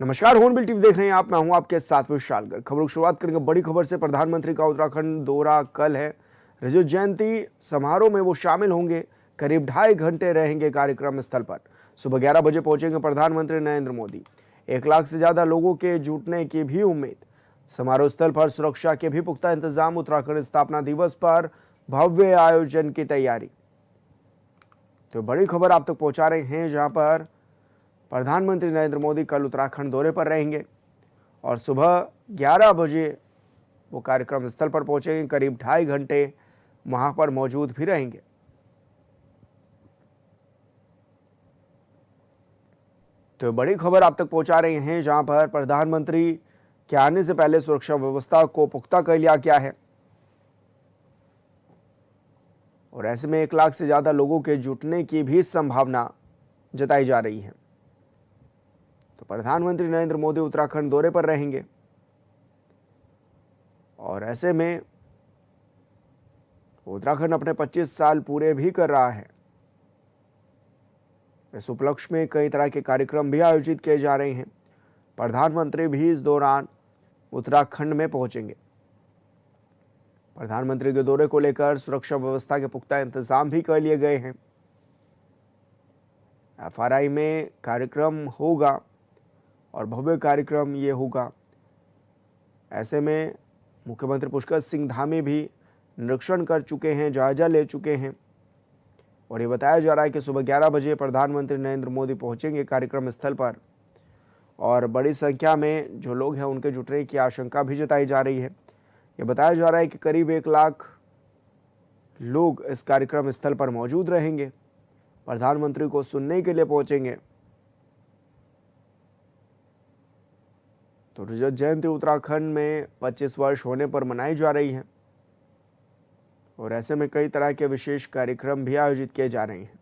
नमस्कार, hornbill TV देख रहे हैं आप। मैं हूं आपके साथ विशालगढ़। खबरों की शुरुआत करेंगे बड़ी खबर से। प्रधानमंत्री का उत्तराखंड दौरा कल है। रजत जयंती समारोह में वो शामिल होंगे। करीब 2.5 घंटे रहेंगे कार्यक्रम स्थल पर। सुबह 11 बजे पहुंचेंगे प्रधानमंत्री नरेंद्र मोदी। 1 लाख से ज्यादा लोगों के जुटने की भी उम्मीद। समारोह स्थल पर सुरक्षा के भी पुख्ता इंतजाम। उत्तराखंड स्थापना दिवस पर भव्य आयोजन की तैयारी। तो बड़ी खबर आप तक पहुंचा रहे हैं, जहां पर प्रधानमंत्री नरेंद्र मोदी कल उत्तराखंड दौरे पर रहेंगे और सुबह 11 बजे वो कार्यक्रम स्थल पर पहुंचेंगे। करीब 2.5 घंटे वहां पर मौजूद भी रहेंगे। तो बड़ी खबर आप तक पहुंचा रहे हैं, जहां पर प्रधानमंत्री के आने से पहले सुरक्षा व्यवस्था को पुख्ता कर लिया गया है और ऐसे में 1 लाख से ज्यादा लोगों के जुटने की भी संभावना जताई जा रही है। तो प्रधानमंत्री नरेंद्र मोदी उत्तराखंड दौरे पर रहेंगे और ऐसे में उत्तराखंड अपने 25 साल पूरे भी कर रहा है। इस उपलक्ष्य में कई तरह के कार्यक्रम भी आयोजित किए जा रहे हैं। प्रधानमंत्री भी इस दौरान उत्तराखंड में पहुंचेंगे। प्रधानमंत्री के दौरे को लेकर सुरक्षा व्यवस्था के पुख्ता इंतजाम भी कर लिए गए हैं। एफआरआई में कार्यक्रम होगा और भव्य कार्यक्रम ये होगा। ऐसे में मुख्यमंत्री पुष्कर सिंह धामी भी निरीक्षण कर चुके हैं, जायजा ले चुके हैं और ये बताया जा रहा है कि सुबह 11 बजे प्रधानमंत्री नरेंद्र मोदी पहुंचेंगे कार्यक्रम स्थल पर और बड़ी संख्या में जो लोग हैं उनके जुटने की आशंका भी जताई जा रही है। ये बताया जा रहा है कि करीब 1 लाख लोग इस कार्यक्रम स्थल पर मौजूद रहेंगे, प्रधानमंत्री को सुनने के लिए पहुंचेंगे। तो रजत जयंती उत्तराखंड में 25 वर्ष होने पर मनाई जा रही है और ऐसे में कई तरह के विशेष कार्यक्रम भी आयोजित किए जा रहे हैं।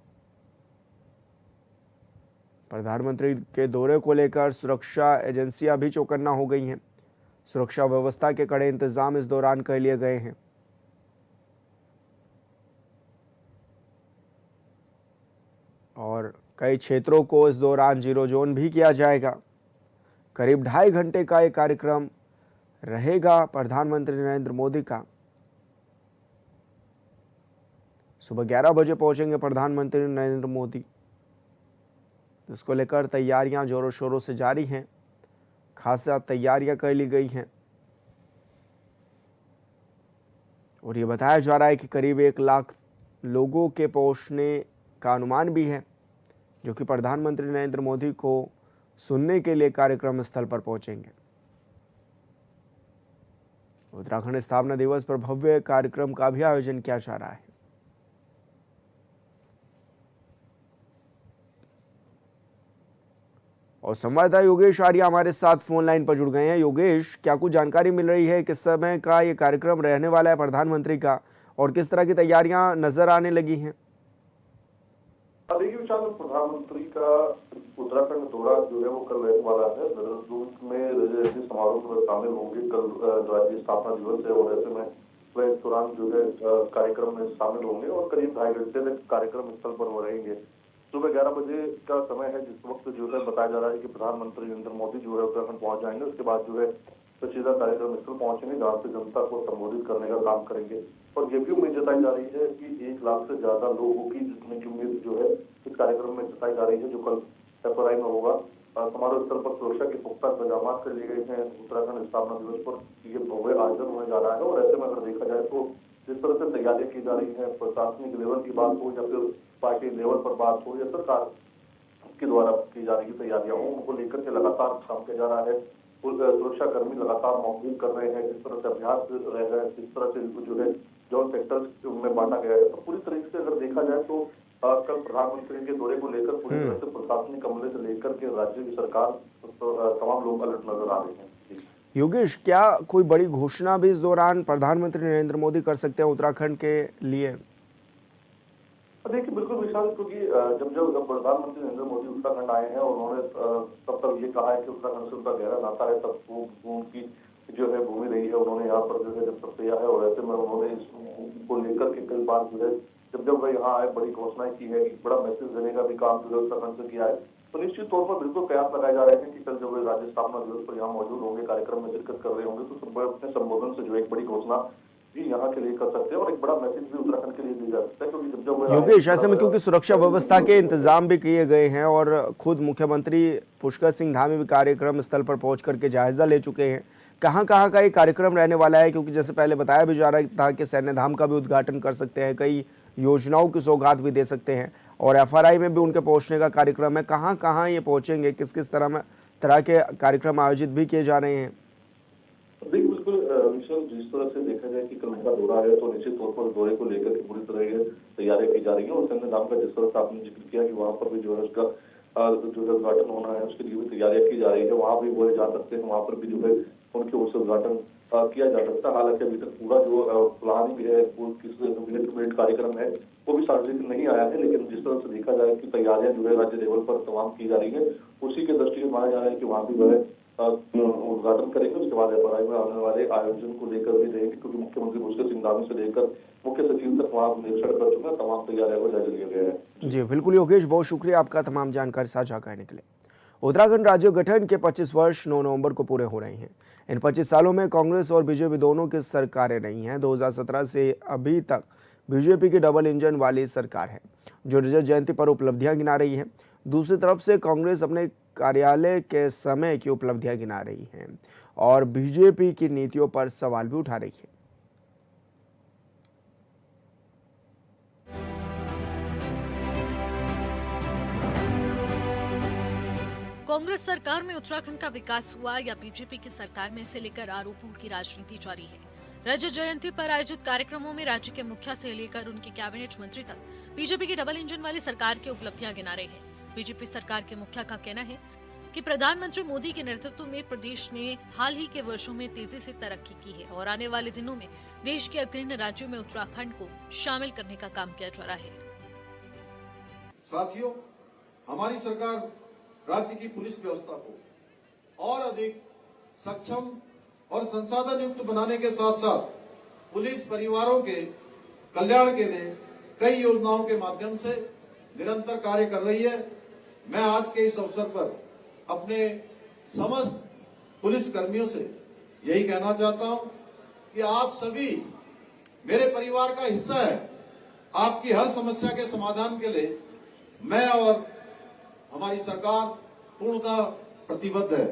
प्रधानमंत्री के दौरे को लेकर सुरक्षा एजेंसियां भी चौकन्ना हो गई हैं। सुरक्षा व्यवस्था के कड़े इंतजाम इस दौरान कर लिए गए हैं और कई क्षेत्रों को इस दौरान जीरो जोन भी किया जाएगा। करीब 2.5 घंटे का ये कार्यक्रम रहेगा प्रधानमंत्री नरेंद्र मोदी का। सुबह 11 बजे पहुंचेंगे प्रधानमंत्री नरेंद्र मोदी। इसको लेकर तैयारियां जोरों शोरों से जारी हैं। खासा तैयारियां कर ली गई हैं और ये बताया जा रहा है कि करीब 1 लाख लोगों के पहुंचने का अनुमान भी है, जो कि प्रधानमंत्री नरेंद्र मोदी को सुनने के लिए कार्यक्रम स्थल पर पहुंचेंगे। उत्तराखंड स्थापना दिवस पर भव्य कार्यक्रम का भी आयोजन किया जा रहा है। और संवाददाता योगेश आर्य हमारे साथ फोन लाइन पर जुड़ गए हैं। योगेश, क्या कुछ जानकारी मिल रही है किस समय का ये कार्यक्रम रहने वाला है प्रधानमंत्री का और किस तरह की तैयारियां नजर आने लगी हैं? देखिए विशाल, प्रधानमंत्री का उत्तराखंड दौरा जो है वो कल रहने वाला है। देहरादून में रजत समारोह में शामिल होंगे। कल राज्य स्थापना दिवस है और ऐसे में वह इस दौरान जो है कार्यक्रम में शामिल होंगे और करीब 2.5 घंटे तक कार्यक्रम स्थल पर वो रहेंगे। सुबह 11 बजे का समय है जिस वक्त जो है बताया जा रहा है कि प्रधानमंत्री नरेंद्र मोदी जो है उत्तराखंड पहुंच जाएंगे। उसके बाद जो है तो सीधा कार्यक्रम स्थल पहुंचेंगे, जहाँ से जनता को संबोधित करने का काम करेंगे। और ये भी उम्मीद जताई जा रही है कि 1 लाख से ज्यादा लोगों की जितने की उम्मीद जो है इस कार्यक्रम में जताई जा रही है, जो कल एफआरआई में होगा। समारोह स्थल पर सुरक्षा के पुख्ता इंतजाम कर लिए गए हैं। उत्तराखंड स्थापना दिवस पर ये भव्य आयोजन होने जा रहा है और ऐसे में अगर देखा जाए तो जिस तरह से तैयारियां की जा रही है, प्रशासनिक लेवल की बात हो या फिर पार्टी लेवल पर बात हो या सरकार के द्वारा की जा रही तैयारियां हो, उनको लेकर के लगातार काम किया जा रहा है। सुरक्षा कर्मी लगातार मॉकड्रिल कर रहे हैं, जिस तरह से अभ्यास रह रहा है, जिस तरह से इनको जो है जोन सेक्टर्स में बांटा गया है। तो पूरी तरीके से अगर देखा जाए तो कल प्रधानमंत्री के दौरे को लेकर पूरी तरह से प्रशासनिक अमले से लेकर के राज्य की सरकार तमाम लोग अलर्ट नजर आ रहे हैं। योगेश, क्या कोई बड़ी घोषणा भी इस दौरान प्रधानमंत्री नरेंद्र मोदी कर सकते हैं उत्तराखंड के लिए? देखिए बिल्कुल विशाल, क्योंकि जब प्रधानमंत्री नरेंद्र मोदी उत्तराखंड आए हैं और उन्होंने तब तक ये कहा है कि उत्तराखंड से उनका गहरा नाता है, तब वो उनकी जो है भूमि रही है, उन्होंने यहाँ पर जो है जब तक किया है और ऐसे में उन्होंने इसको लेकर के कई बार जो है जब वह यहाँ आए बड़ी घोषणाएं की है, बड़ा मैसेज देने का भी काम जो है उत्तराखंड से किया है। तो निश्चित तौर पर बिल्कुल कयास लगाए जा रहे हैं कि कल जब वे राज्य स्थापना दिवस पर यहाँ मौजूद होंगे, कार्यक्रम में शिरकत कर रहे होंगे, तो सब अपने संबोधन से जो एक बड़ी घोषणा भी यहाँ के लिए कर सकते हैं और एक बड़ा मैसेज भी उत्तराखंड के लिए दिया जा सकता है, क्योंकि जब वे योगेश, ऐसे में क्योंकि सुरक्षा व्यवस्था के इंतजाम भी किए गए हैं और खुद मुख्यमंत्री पुष्कर सिंह धामी भी कार्यक्रम स्थल पर पहुंच करके जायजा ले चुके हैं, कहाँ कहाँ का ये कार्यक्रम रहने वाला है? क्योंकि जैसे पहले बताया भी जा रहा था कि सैन्य धाम का भी उद्घाटन कर सकते हैं, कई योजनाओं की सौगात भी दे सकते हैं और FRI में भी उनके पहुंचने का कार्यक्रम है। कहाँ कहाँ ये पहुंचेंगे, किस किस तरह के कार्यक्रम आयोजित भी किए जा रहे हैं? बिल्कुल विशाल, जिस तरह से देखा जाए कि कल उनका दौरा है, तो निश्चित तौर पर दौरे को लेकर के पूरी तरह तैयारियां की जा रही है और सैन्य धाम का जिस तरह से आपने जिक्र किया कि वहां पर भी जो है उसका जो है उद्घाटन होना है, उसके लिए भी तैयारियां की जा रही है। वहां भी वो जा सकते हैं, वहां पर भी जो है उनकी ओर से उद्घाटन किया जा सकता है। हालांकि अभी तक पूरा जो प्लानिंग है, किस मिनट टू मिनट कार्यक्रम है, वो भी सार्वजनिक नहीं आया है, लेकिन जिस तरह से देखा जाए कि तैयारियां जो है राज्य लेवल पर तमाम की जा रही है, उसी के दृष्टि में माना जा रहा है कि वहां भी जो है उद्घाटन करेंगे। उसके बाद FRI में आने वाले आयोजन को लेकर भी रहेंगे, क्योंकि मुख्यमंत्री पुष्कर सिंह धामी से लेकर मुख्य सचिव तक वहां निरीक्षण कर चुके हैं, तमाम तैयारियों को जायजा लिया गया है। जी बिल्कुल योगेश, बहुत शुक्रिया आपका तमाम जानकारी साझा करने के लिए। उत्तराखंड राज्य गठन के 25 वर्ष 9 नवंबर को पूरे हो रहे हैं। इन 25 सालों में कांग्रेस और बीजेपी दोनों की सरकारें रही हैं। 2017 से अभी तक बीजेपी की डबल इंजन वाली सरकार है, जो रजत जयंती पर उपलब्धियां गिना रही है। दूसरी तरफ से कांग्रेस अपने कार्यालय के समय की उपलब्धियां गिना रही है और बीजेपी की नीतियों पर सवाल भी उठा रही है। कांग्रेस सरकार में उत्तराखंड का विकास हुआ या बीजेपी की सरकार में, इसे लेकर आरोपों की राजनीति जारी है। रजत जयंती पर आयोजित कार्यक्रमों में राज्य के मुखिया से लेकर उनके कैबिनेट मंत्री तक बीजेपी की डबल इंजन वाली सरकार की उपलब्धियां गिना रहे हैं। बीजेपी सरकार के मुखिया का कहना है कि प्रधानमंत्री मोदी के नेतृत्व में प्रदेश ने हाल ही के वर्षों में तेजी से तरक्की की है और आने वाले दिनों में देश के अग्रणी राज्यों में उत्तराखंड को शामिल करने का काम किया जा रहा है। साथियों, हमारी सरकार राज्य की पुलिस व्यवस्था को और अधिक सक्षम और संसाधन युक्त बनाने के साथ साथ पुलिस परिवारों के कल्याण के लिए कई योजनाओं के माध्यम से निरंतर कार्य कर रही है। मैं आज के इस अवसर पर अपने समस्त पुलिस कर्मियों से यही कहना चाहता हूं कि आप सभी मेरे परिवार का हिस्सा है। आपकी हर समस्या के समाधान के लिए मैं और हमारी सरकार पूर्णतः प्रतिबद्ध है।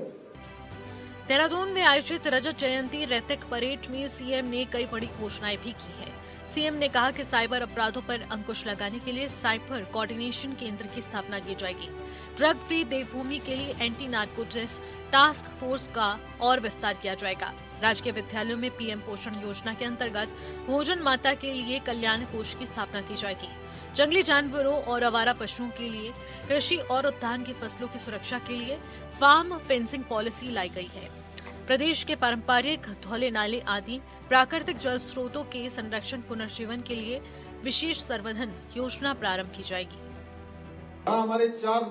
देहरादून में आयोजित रजत जयंती रैतिक परेड में सीएम ने कई बड़ी घोषणाएं भी की है। सीएम ने कहा कि साइबर अपराधों पर अंकुश लगाने के लिए साइबर कोऑर्डिनेशन केंद्र की स्थापना की जाएगी। ड्रग फ्री देवभूमि के लिए एंटी नार्कोटिक्स टास्क फोर्स का और विस्तार किया जाएगा। राजकीय विद्यालयों में पीएम पोषण योजना के अंतर्गत भोजन माता के लिए कल्याण कोष की स्थापना की जाएगी। जंगली जानवरों और आवारा पशुओं के लिए, कृषि और उद्यान की फसलों की सुरक्षा के लिए फार्म फेंसिंग पॉलिसी लाई गई है। प्रदेश के पारंपरिक धौले नाले आदि प्राकृतिक जल स्रोतों के संरक्षण पुनर्जीवन के लिए विशेष संवर्धन योजना प्रारंभ की जाएगी। हमारे 4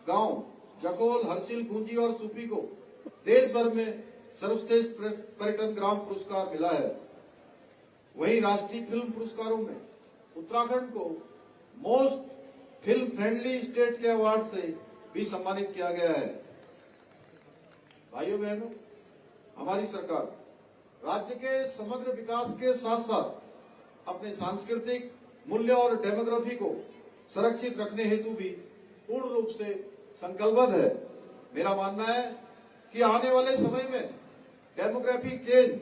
गांव जकोल, हरसिल, गुंजी और सूपी को देश भर में सर्वश्रेष्ठ पर्यटन ग्राम पुरस्कार मिला है। वहीं राष्ट्रीय फिल्म पुरस्कारों में उत्तराखंड को मोस्ट फिल्म फ्रेंडली स्टेट के अवार्ड से भी सम्मानित किया गया है। भाइयों बहनों, हमारी सरकार राज्य के समग्र विकास के साथ साथ अपने सांस्कृतिक मूल्य और डेमोग्राफी को सुरक्षित रखने हेतु भी पूर्ण रूप से संकल्पबद्ध है। मेरा मानना है कि आने वाले समय में डेमोग्राफिक चेंज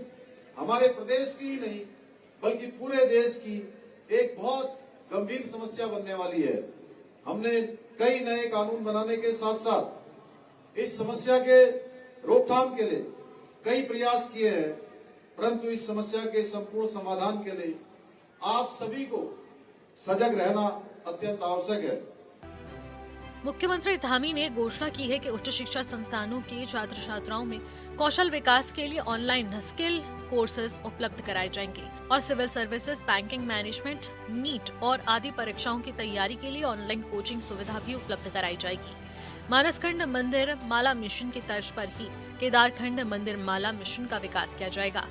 हमारे प्रदेश की ही नहीं बल्कि पूरे देश की एक बहुत गंभीर समस्या बनने वाली है। हमने कई नए कानून बनाने के साथ साथ इस समस्या के रोकथाम के लिए कई प्रयास किए हैं, परंतु इस समस्या के संपूर्ण समाधान के लिए आप सभी को सजग रहना अत्यंत आवश्यक है। मुख्यमंत्री धामी ने घोषणा की है कि उच्च शिक्षा संस्थानों के छात्र छात्राओं में कौशल विकास के लिए ऑनलाइन स्किल कोर्सेज उपलब्ध कराए जाएंगे और civil services, banking, management, NEET और आदि परीक्षाओं की तैयारी के लिए ऑनलाइन कोचिंग सुविधा भी उपलब्ध कराई जाएगी। मानसखंड मंदिर माला मिशन की तर्ज पर ही केदारखंड मंदिर माला मिशन का विकास किया जाएगा।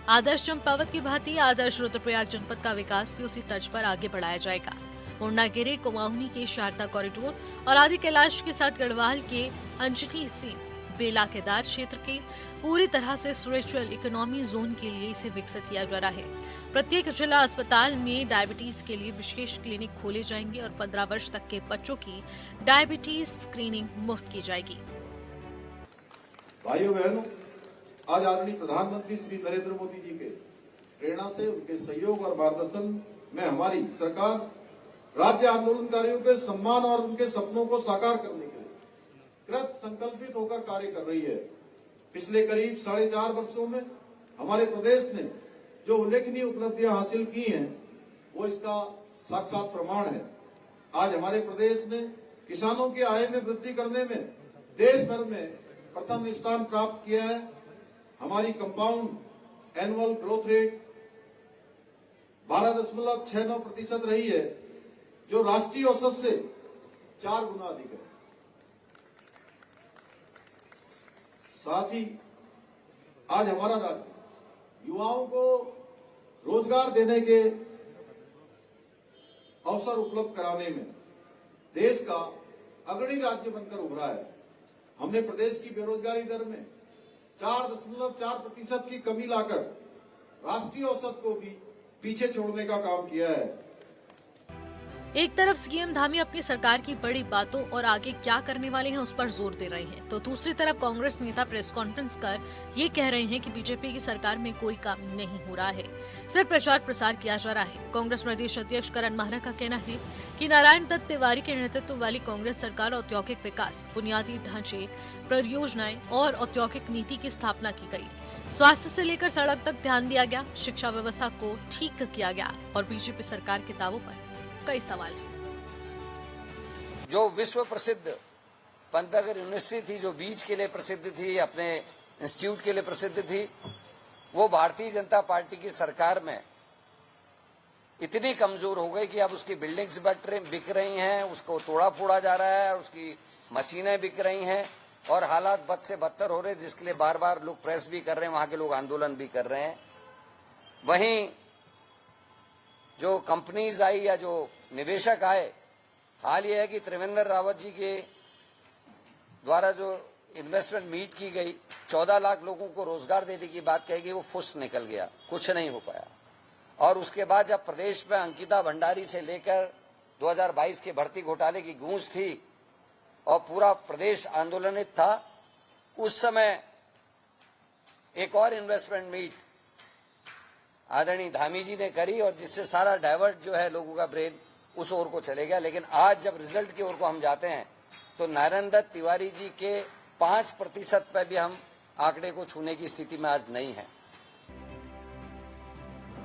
आदर्श चंपावत की भांति आदर्श रुद्रप्रयाग जनपद का विकास भी उसी तर्ज पर आगे बढ़ाया जाएगा। पूर्णागिरी कुमाऊनी के शारदा कॉरिडोर और आदि कैलाश के साथ गढ़वाल के अंजनी सीन बेला केदार क्षेत्र के पूरी तरह से स्पिरिचुअल इकोनॉमी जोन के लिए इसे विकसित किया जा रहा है। प्रत्येक जिला अस्पताल में डायबिटीज के लिए विशेष क्लिनिक खोले जाएंगे और 15 वर्ष तक के बच्चों की डायबिटीज स्क्रीनिंग मुफ्त की जाएगी। भाइयों बहनों, आज आदरणीय प्रधानमंत्री श्री नरेंद्र मोदी जी के प्रेरणा से, उनके सहयोग और मार्गदर्शन में हमारी सरकार राज्य आंदोलनकारियों के सम्मान और उनके सपनों को साकार करने के लिए कृत संकल्पित होकर कार्य कर रही है। पिछले करीब 4.5 वर्षों में हमारे प्रदेश ने जो उल्लेखनीय उपलब्धियां हासिल की हैं, वो इसका साक्षात प्रमाण है। आज हमारे प्रदेश ने किसानों की आय में वृद्धि करने में देश भर में प्रथम स्थान प्राप्त किया है। हमारी कंपाउंड एनुअल ग्रोथ रेट 12.69% रही है, जो राष्ट्रीय औसत से 4 गुना अधिक है। साथ ही आज हमारा राज्य युवाओं को रोजगार देने के अवसर उपलब्ध कराने में देश का अग्रणी राज्य बनकर उभरा है। हमने प्रदेश की बेरोजगारी दर में 4.4% की कमी लाकर राष्ट्रीय औसत को भी पीछे छोड़ने का काम किया है। एक तरफ सीएम धामी अपनी सरकार की बड़ी बातों और आगे क्या करने वाले हैं उस पर जोर दे रहे हैं, तो दूसरी तरफ कांग्रेस नेता प्रेस कॉन्फ्रेंस कर ये कह रहे हैं कि बीजेपी की सरकार में कोई काम नहीं हो रहा है, सिर्फ प्रचार प्रसार किया जा रहा है। कांग्रेस प्रदेश अध्यक्ष करण महरा का कहना है कि नारायण दत्त तिवारी के नेतृत्व वाली कांग्रेस सरकार औद्योगिक विकास, बुनियादी ढांचे, परियोजनाएं और औद्योगिक नीति की स्थापना की गई। स्वास्थ्य से लेकर सड़क तक ध्यान दिया गया, शिक्षा व्यवस्था को ठीक किया गया और बीजेपी सरकार के दावों पर कई सवाल हैं। जो विश्व प्रसिद्ध पंतनगर यूनिवर्सिटी थी, जो बीज के लिए प्रसिद्ध थी, अपने इंस्टीट्यूट के लिए प्रसिद्ध थी, वो भारतीय जनता पार्टी की सरकार में इतनी कमजोर हो गई कि अब उसकी बिल्डिंग्स बिक रही हैं, उसको तोड़ा फोड़ा जा रहा है, उसकी मशीनें बिक रही हैं और हालात बद से बदतर हो रहे, जिसके लिए बार बार लोग प्रेस भी कर रहे हैं, वहां के लोग आंदोलन भी कर रहे हैं। वहीं जो कंपनीज आई या जो निवेशक आए, हाल ये है कि त्रिवेंद्र रावत जी के द्वारा जो इन्वेस्टमेंट मीट की गई, 14 लाख लोगों को रोजगार देने की बात कही गई, वो फुस निकल गया, कुछ नहीं हो पाया। और उसके बाद जब प्रदेश में अंकिता भंडारी से लेकर 2022 के भर्ती घोटाले की गूंज थी और पूरा प्रदेश आंदोलनित था, उस समय एक और इन्वेस्टमेंट मीट आदरणीय धामी जी ने करी और जिससे सारा डाइवर्ट जो है लोगों का ब्रेन उस ओर को चले गया। लेकिन आज जब रिजल्ट की ओर को हम जाते हैं तो नारायण दत्त तिवारी जी के 5% पर भी हम आंकड़े को छूने की स्थिति में आज नहीं है।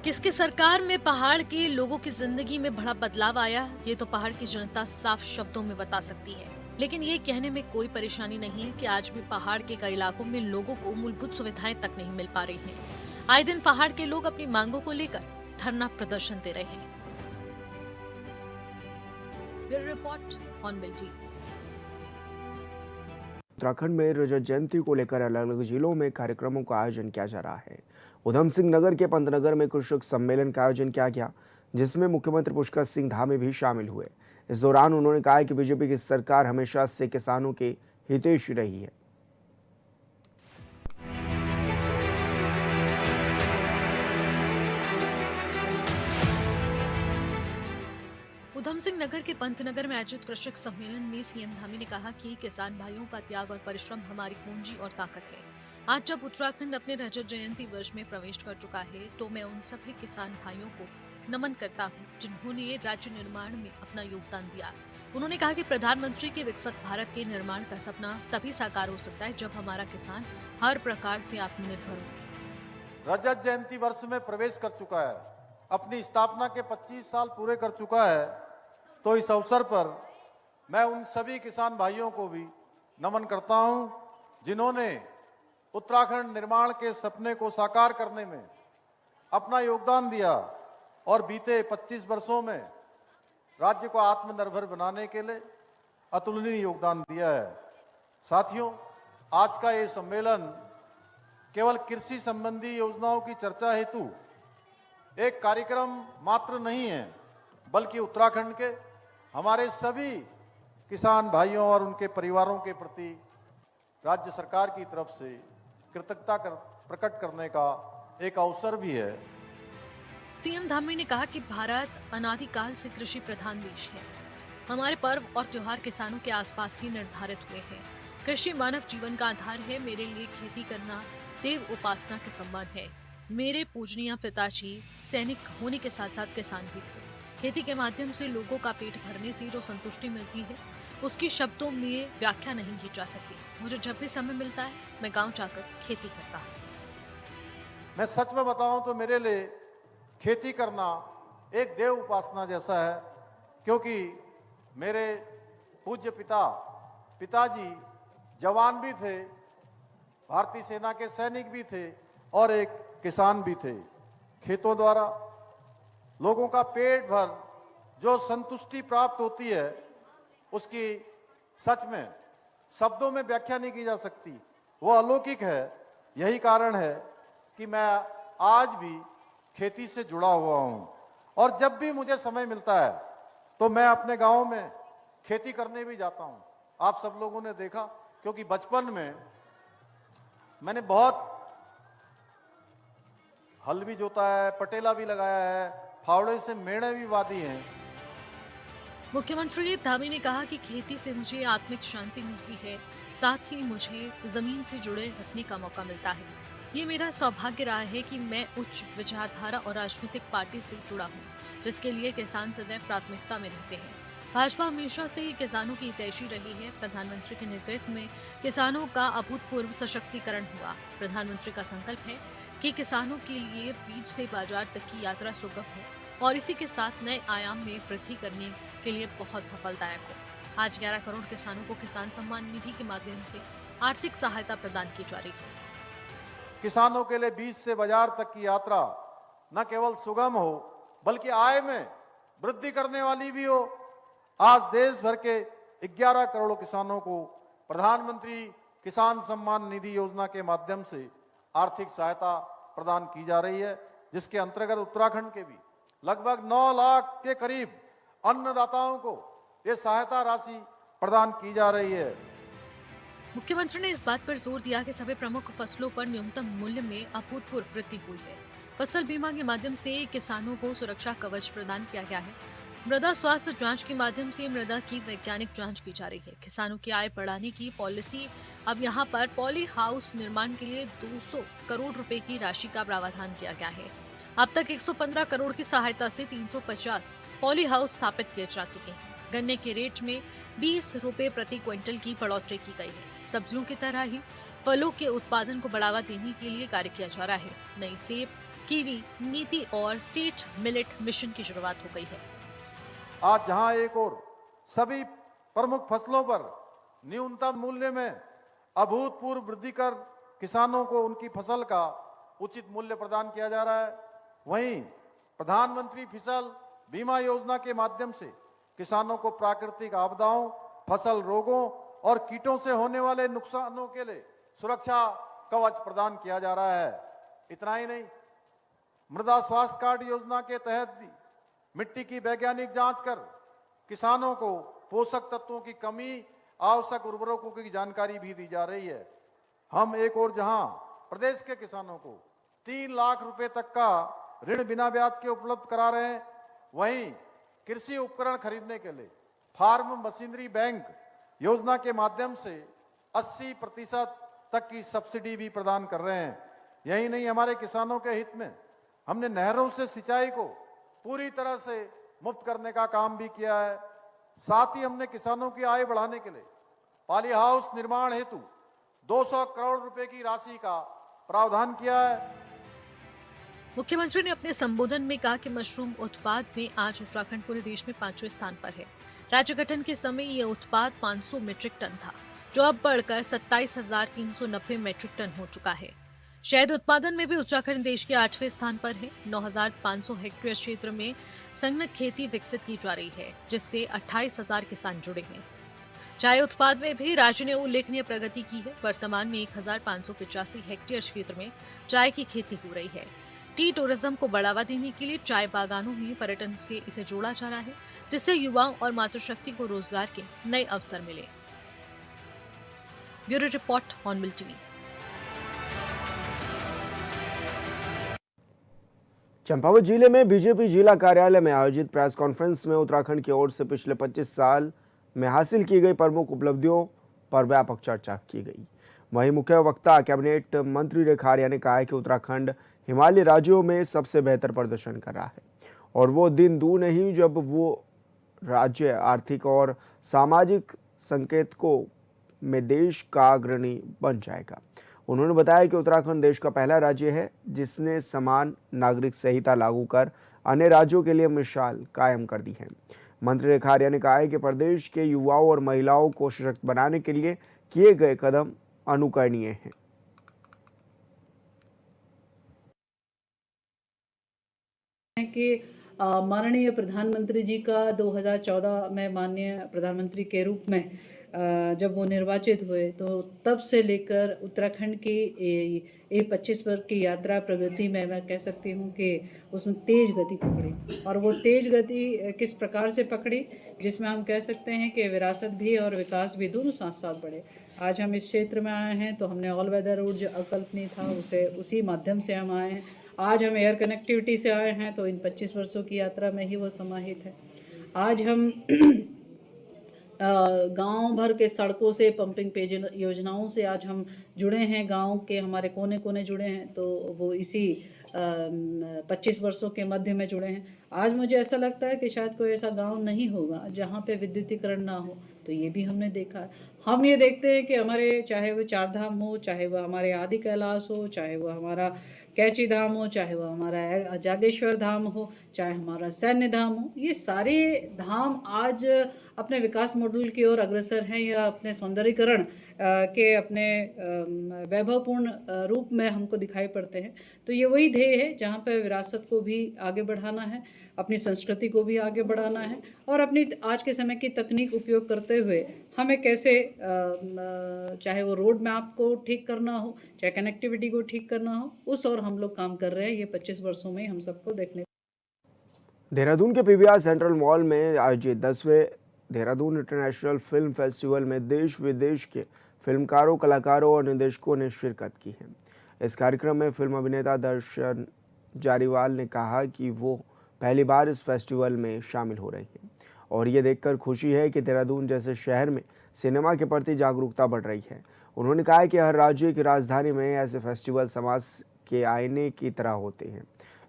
किसकी सरकार में पहाड़ के लोगों की जिंदगी में बड़ा बदलाव आया, ये तो पहाड़ की जनता साफ शब्दों में बता सकती है। लेकिन ये कहने में कोई परेशानी नहीं है कि आज भी पहाड़ के कई इलाकों में लोगों को मूलभूत सुविधाएं तक नहीं मिल पा रही हैं। आए दिन पहाड़ के लोग अपनी मांगों को लेकर धरना प्रदर्शन दे रहे हैं। ब्यूरो रिपोर्ट ऑनबिल टीवी। उत्तराखंड में रजत जयंती को लेकर अलग अलग जिलों में कार्यक्रमों का आयोजन किया जा रहा है। उधम सिंह नगर के पंतनगर में कृषक सम्मेलन का आयोजन किया गया, जिसमें मुख्यमंत्री पुष्कर सिंह धामी भी शामिल हुए। इस दौरान उन्होंने कहा कि बीजेपी की सरकार हमेशा से किसानों के हितैषी रही है। उधम सिंह नगर के पंतनगर में आयोजित कृषक सम्मेलन में सीएम धामी ने कहा कि किसान भाइयों का त्याग और परिश्रम हमारी पूंजी और ताकत है। आज जब उत्तराखंड अपने रजत जयंती वर्ष में प्रवेश कर चुका है, तो मैं उन सभी किसान भाइयों को नमन करता हूं, जिन्होंने राज्य निर्माण में अपना योगदान दिया। उन्होंने कहा कि प्रधानमंत्री के विकसित भारत के निर्माण का सपना तभी साकार हो सकता है जब हमारा किसान हर प्रकार से आत्मनिर्भर हो। रजत जयंती वर्ष में प्रवेश कर चुका है, अपनी स्थापना के 25 साल पूरे कर चुका है, तो इस अवसर पर मैं उन सभी किसान भाइयों को भी नमन करता हूं, जिन्होंने उत्तराखंड निर्माण के सपने को साकार करने में अपना योगदान दिया और बीते 25 वर्षों में राज्य को आत्मनिर्भर बनाने के लिए अतुलनीय योगदान दिया है। साथियों, आज का ये सम्मेलन केवल कृषि संबंधी योजनाओं की चर्चा हेतु एक कार्यक्रम मात्र नहीं है, बल्कि उत्तराखंड के हमारे सभी किसान भाइयों और उनके परिवारों के प्रति राज्य सरकार की तरफ से कृतज्ञता प्रकट करने का एक अवसर भी है। सीएम धामी ने कहा कि भारत अनादिकाल से कृषि प्रधान देश है। हमारे पर्व और त्योहार किसानों के आसपास ही निर्धारित हुए हैं। कृषि मानव जीवन का आधार है। मेरे लिए खेती करना देव उपासना के समान है। मेरे पूजनीय पिताजी सैनिक होने के साथ साथ किसान भी थे। खेती के माध्यम से लोगों का पेट भरने से जो संतुष्टि मिलती है उसकी शब्दों में व्याख्या नहीं की जा सकती। मुझे जब भी समय मिलता है मैं गांव जाकर खेती करता हूँ। मैं सच में बताऊं तो मेरे लिए खेती करना एक देव उपासना जैसा है, क्योंकि मेरे पूज्य पिताजी जवान भी थे, भारतीय सेना के सैनिक भी थे और एक किसान भी थे। खेतों द्वारा लोगों का पेट भर जो संतुष्टि प्राप्त होती है उसकी सच में शब्दों में व्याख्या नहीं की जा सकती, वो अलौकिक है। यही कारण है कि मैं आज भी खेती से जुड़ा हुआ हूं और जब भी मुझे समय मिलता है तो मैं अपने गांव में खेती करने भी जाता हूं। आप सब लोगों ने देखा, क्योंकि बचपन में मैंने बहुत हल भी जोता है, पटेला भी लगाया है, फावड़े से मेढ़े भी बांधी हैं। मुख्यमंत्री धामी ने कहा कि खेती से मुझे आत्मिक शांति मिलती है, साथ ही मुझे जमीन से जुड़े रखने का मौका मिलता है। ये मेरा सौभाग्य रहा है कि मैं उच्च विचारधारा और राजनीतिक पार्टी से जुड़ा हूँ, जिसके लिए किसान सदैव प्राथमिकता में रहते हैं। भाजपा हमेशा से किसानों की हितैषी रही है। प्रधानमंत्री के नेतृत्व में किसानों का अभूतपूर्व सशक्तिकरण हुआ। प्रधानमंत्री का संकल्प है कि किसानों के लिए बीज से बाजार तक की यात्रा सुगम हो और इसी के साथ नए आयाम में वृद्धि करने के लिए बहुत सफलदायक हो। आज 11 करोड़ किसानों को किसान सम्मान निधि के माध्यम से आर्थिक सहायता प्रदान की जा रही है। किसानों के लिए बीज से बाजार तक की यात्रा न केवल सुगम हो बल्कि आय में वृद्धि करने वाली भी हो। आज देश भर के 11 करोड़ किसानों को प्रधानमंत्री किसान सम्मान निधि योजना के माध्यम से आर्थिक सहायता प्रदान की जा रही है, जिसके अंतर्गत उत्तराखंड के भी लगभग 9 लाख के करीब अन्नदाताओं को ये सहायता राशि प्रदान की जा रही है। मुख्यमंत्री ने इस बात पर जोर दिया कि सभी प्रमुख फसलों पर न्यूनतम मूल्य में अभूतपूर्व वृद्धि हुई है। फसल बीमा के माध्यम से किसानों को सुरक्षा कवच प्रदान किया गया है। मृदा स्वास्थ्य जांच के माध्यम से मृदा की वैज्ञानिक जांच की जा रही है। किसानों की आय बढ़ाने की पॉलिसी, अब यहाँ पर पॉली हाउस निर्माण के लिए 200 करोड़ रुपए की राशि का प्रावधान किया गया है। अब तक 115 करोड़ की सहायता से 350 पॉली हाउस स्थापित किए जा चुके हैं। गन्ने के रेट में 20 रुपए प्रति क्विंटल की बढ़ोतरी की गई है। सब्जियों की तरह ही फलों के उत्पादन को बढ़ावा देने के लिए कार्य किया जा रहा है। नई सेब, कीवी नीति और स्टेट मिलेट मिशन की शुरुआत हो गई है। आज जहां एक और सभी प्रमुख फसलों पर न्यूनतम मूल्य में अभूतपूर्व वृद्धि कर किसानों को उनकी फसल का उचित मूल्य प्रदान किया जा रहा है, वहीं प्रधानमंत्री फसल बीमा योजना के माध्यम से किसानों को प्राकृतिक आपदाओं, फसल रोगों और कीटों से होने वाले नुकसानों के लिए सुरक्षा कवच प्रदान किया जा रहा है। इतना ही नहीं, मृदा स्वास्थ्य कार्ड योजना के तहत भी मिट्टी की वैज्ञानिक जांच कर किसानों को पोषक तत्वों की कमी, आवश्यक उर्वरकों की जानकारी भी दी जा रही है। हम एक और जहां प्रदेश के किसानों को 3 लाख रुपए तक का ऋण बिना ब्याज के उपलब्ध करा रहे हैं, वहीं कृषि उपकरण खरीदने के लिए फार्म मशीनरी बैंक योजना के माध्यम से 80% तक की सब्सिडी भी प्रदान कर रहे हैं। यही नहीं, हमारे किसानों के हित में हमने नहरों से सिंचाई को पूरी तरह से मुफ्त करने का काम भी किया है। साथ ही हमने किसानों की आय बढ़ाने के लिए पॉली हाउस निर्माण हेतु 200 करोड़ रुपए की राशि का प्रावधान किया है। मुख्यमंत्री ने अपने संबोधन में कहा कि मशरूम उत्पाद में आज उत्तराखंड पूरे देश में 5वें स्थान पर है। राज्य गठन के समय यह उत्पाद 500 मीट्रिक टन था, जो अब बढ़कर 27,390 मीट्रिक टन हो चुका है। शहद उत्पादन में भी उत्तराखंड देश के 8वें स्थान पर है। 9,500 हेक्टेयर क्षेत्र में संगठित खेती विकसित की जा रही है, जिससे 28,000 किसान जुड़े हैं। चाय उत्पाद में भी राज्य ने उल्लेखनीय प्रगति की है। वर्तमान में 1,585 हेक्टेयर क्षेत्र में चाय की खेती हो रही है। टी टूरिज्म को बढ़ावा देने के लिए चाय बागानों में पर्यटन से इसे जोड़ा जा रहा है, जिससे युवाओं और मातृशक्ति को रोजगार के नए अवसर मिले। Bureau report, hornbill TV. Champawat जिले में बीजेपी जिला कार्यालय में आयोजित प्रेस कॉन्फ्रेंस में उत्तराखंड की ओर से पिछले 25 साल में हासिल की गई प्रमुख उपलब्धियों पर व्यापक चर्चा की गई। वहीं मुख्य वक्ता कैबिनेट मंत्री रेखा आर्या ने कहा है कि उत्तराखंड हिमालयी राज्यों में सबसे बेहतर प्रदर्शन कर रहा है और वो दिन दूर नहीं जब वो राज्य आर्थिक और सामाजिक संकेतकों में देश का अग्रणी बन जाएगा। उन्होंने बताया कि उत्तराखंड देश का पहला राज्य है जिसने समान नागरिक संहिता लागू कर अन्य राज्यों के लिए मिसाल कायम कर दी है। मंत्री रेखा आर्या ने कहा है कि प्रदेश के युवाओं और महिलाओं को सशक्त बनाने के लिए किए गए कदम अनुकरणीय हैं। कि माननीय प्रधानमंत्री जी का 2014 में माननीय प्रधानमंत्री के रूप में जब वो निर्वाचित हुए तो तब से लेकर उत्तराखंड की ये 25 वर्ष की यात्रा प्रगति में मैं कह सकती हूँ कि उसमें तेज गति पकड़ी। और वो तेज गति किस प्रकार से पकड़ी, जिसमें हम कह सकते हैं कि विरासत भी और विकास भी दोनों साथ साथ बढ़े। आज हम इस क्षेत्र में आए हैं तो हमने ऑल वेदर रोड जो अकल्पनीय था उसी माध्यम से हम आए हैं। आज हम एयर कनेक्टिविटी से आए हैं तो इन 25 वर्षों की यात्रा में ही वो समाहित है। आज हम गांव भर के सड़कों से पंपिंग पेज योजनाओं से आज हम जुड़े हैं, गांव के हमारे कोने कोने जुड़े हैं, तो वो इसी 25 वर्षों के मध्य में जुड़े हैं। आज मुझे ऐसा लगता है कि शायद कोई ऐसा गांव नहीं होगा जहां पे विद्युतीकरण ना हो, तो ये भी हमने देखा है। हम ये देखते हैं कि हमारे चाहे वो चार धाम हो, चाहे वो हमारे आदि कैलाश हो, चाहे वो हमारा कैची धाम हो, चाहे वो हमारा जागेश्वर धाम हो, चाहे हमारा सैन्य धाम हो, ये सारे धाम आज अपने विकास मॉडल की ओर अग्रसर हैं या अपने सौंदर्यीकरण के अपने वैभवपूर्ण रूप में हमको दिखाई पड़ते हैं। तो ये वही ध्येय है जहाँ पर विरासत को भी आगे बढ़ाना है, अपनी संस्कृति को भी आगे बढ़ाना है और अपनी आज के समय की तकनीक उपयोग करते हुए हमें कैसे चाहे वो रोड मैप को ठीक करना हो, चाहे कनेक्टिविटी को ठीक करना हो, उस और हम लोग काम कर रहे हैं। ये 25 वर्षों में हम सबको देखने। देहरादून के पीवीआर सेंट्रल मॉल में आयोजित 10वें देहरादून इंटरनेशनल फिल्म फेस्टिवल में देश विदेश के फिल्मकारों, कलाकारों और निर्देशकों ने शिरकत की है। इस कार्यक्रम में फिल्म अभिनेता दर्शन जारीवाल ने कहा कि वो पहली बार इस फेस्टिवल में शामिल हो रही हैं और ये देखकर खुशी है कि देहरादून जैसे शहर में सिनेमा के प्रति जागरूकता बढ़ रही है। उन्होंने कहा कि हर राज्य की राजधानी में ऐसे फेस्टिवल समाज के आईने की तरह होते हैं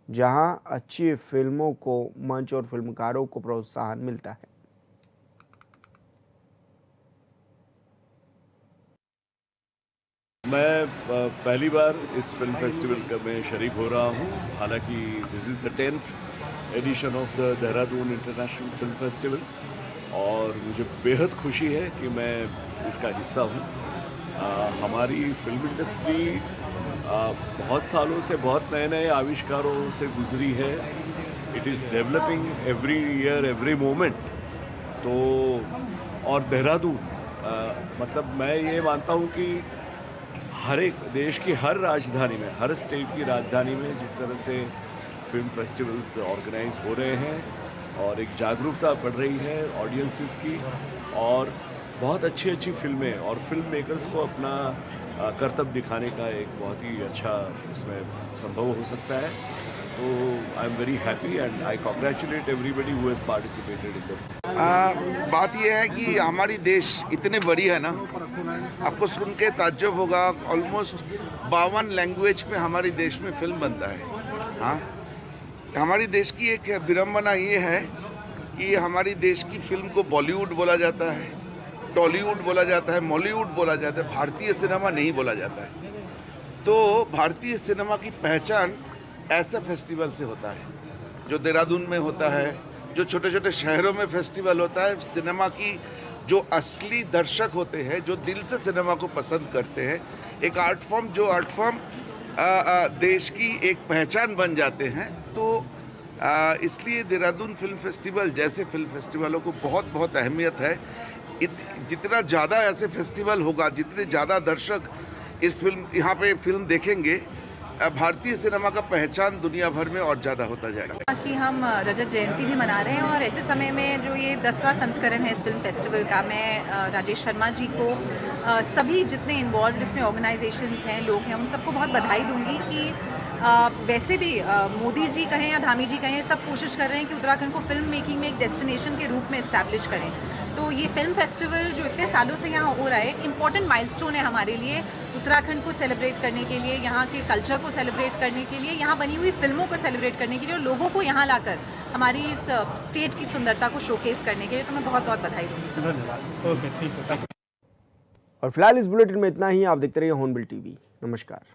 जहां अच्छी फिल्मों को मंच और फिल्मकारों को प्रोत्साहन मिलता है। मैं पहली बार इस फिल्म फेस्टिवल में शरीक हो रहा हूँ। हालांकि this is the 10th edition of the Dehradun international film festival और मुझे बेहद खुशी है कि मैं इसका हिस्सा हूँ। हमारी फिल्म इंडस्ट्री बहुत सालों से बहुत नए नए आविष्कारों से गुजरी है। It is developing every year every moment. तो और देहरादून मतलब मैं ये मानता हूँ कि हर एक देश की हर राजधानी में, हर स्टेट की राजधानी में जिस तरह से फिल्म फेस्टिवल्स ऑर्गेनाइज हो रहे हैं और एक जागरूकता बढ़ रही है ऑडियंसेस की और बहुत अच्छी अच्छी फिल्में और फिल्म मेकर्स को अपना कर्तव्य दिखाने का एक बहुत ही अच्छा उसमें संभव हो सकता है। तो I am very happy and I congratulate everybody who has participated in the. बात यह है कि हमारी देश इतनी बड़ी है ना, आपको सुन के ताज्जुब होगा, ऑलमोस्ट 52 लैंग्वेज में हमारे देश में फिल्म बनता है। हाँ, हमारी देश की एक विडंबना ये है कि हमारी देश की फिल्म को बॉलीवुड बोला जाता है, टॉलीवुड बोला जाता है, मॉलीवुड बोला जाता है, भारतीय सिनेमा नहीं बोला जाता है। तो भारतीय सिनेमा की पहचान ऐसे फेस्टिवल से होता है, जो देहरादून में होता है, जो छोटे छोटे शहरों में फेस्टिवल होता है। सिनेमा की जो असली दर्शक होते हैं, जो दिल से सिनेमा को पसंद करते हैं, एक आर्ट फॉर्म, जो आर्ट फॉर्म देश की एक पहचान बन जाते हैं। तो इसलिए देहरादून फिल्म फेस्टिवल जैसे फिल्म फेस्टिवलों को बहुत बहुत अहमियत है। जितना ज़्यादा ऐसे फेस्टिवल होगा, जितने ज़्यादा दर्शक इस फिल्म यहाँ पे फिल्म देखेंगे, भारतीय सिनेमा का पहचान दुनिया भर में और ज़्यादा होता जाएगा। कि हम रजत जयंती भी मना रहे हैं और ऐसे समय में जो ये 10वां संस्करण है इस फिल्म फेस्टिवल का, मैं राजेश शर्मा जी को सभी जितने इन्वॉल्व इसमें ऑर्गेनाइजेशंस हैं, लोग हैं, उन सबको बहुत बधाई दूंगी कि वैसे भी मोदी जी कहें या धामी जी कहें, सब कोशिश कर रहे हैं कि उत्तराखंड को फिल्म मेकिंग में एक डेस्टिनेशन के रूप में इस्टेब्लिश करें। तो ये फिल्म फेस्टिवल जो इतने सालों से यहाँ हो रहा है, इम्पॉर्टेंट माइलस्टोन है हमारे लिए, उत्तराखंड को सेलिब्रेट करने के लिए, यहाँ के कल्चर को सेलिब्रेट करने के लिए, यहाँ बनी हुई फिल्मों को सेलिब्रेट करने के लिए और लोगों को यहाँ लाकर हमारी इस स्टेट की सुंदरता को शोकेस करने के लिए। तो मैं बहुत बहुत बधाई दूंगी सब। धन्यवाद। ओके, ठीक है। और फिलहाल इस बुलेटिन में इतना ही। आप देखते रहिए हॉर्नबिल टीवी। नमस्कार।